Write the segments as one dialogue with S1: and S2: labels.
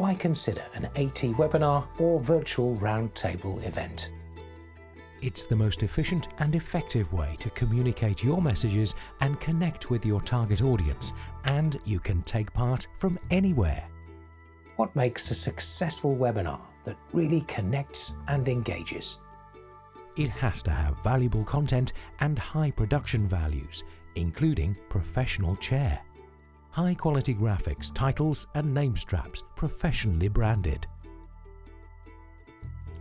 S1: why consider an AT webinar or virtual roundtable event? It's the most efficient and effective way to communicate your messages and connect with your target audience, and you can take part from anywhere. What makes a successful webinar that really connects and engages? It has to have valuable content and high production values, including professional chair, high-quality graphics, titles and name straps professionally branded,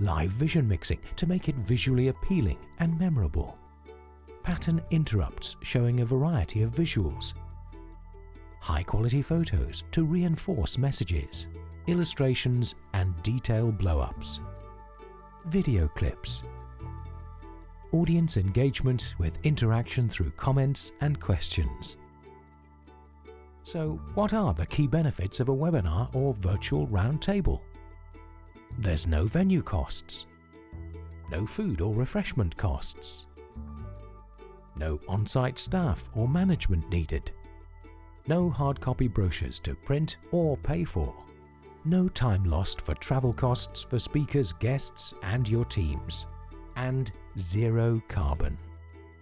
S1: live vision mixing to make it visually appealing and memorable, pattern interrupts showing a variety of visuals, high-quality photos to reinforce messages, illustrations and detail blow-ups, video clips, audience engagement with interaction through comments and questions. So, what are the key benefits of a webinar or virtual roundtable? There's no venue costs, no food or refreshment costs, no on-site staff or management needed, no hard copy brochures to print or pay for, no time lost for travel costs for speakers, guests and your teams, and zero carbon.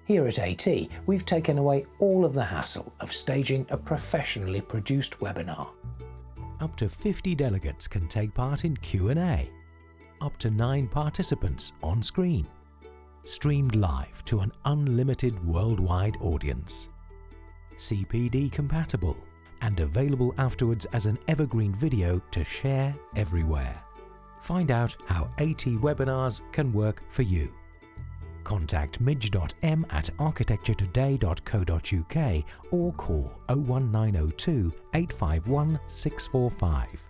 S1: Here at AT, we've taken away all of the hassle of staging a professionally produced webinar. Up to 50 delegates can take part in Q&A. Up to 9 participants on screen. Streamed live to an unlimited worldwide audience. CPD compatible and available afterwards as an evergreen video to share everywhere. Find out how AT webinars can work for you. Contact midge.m@architecturetoday.co.uk or call 01902 851 645.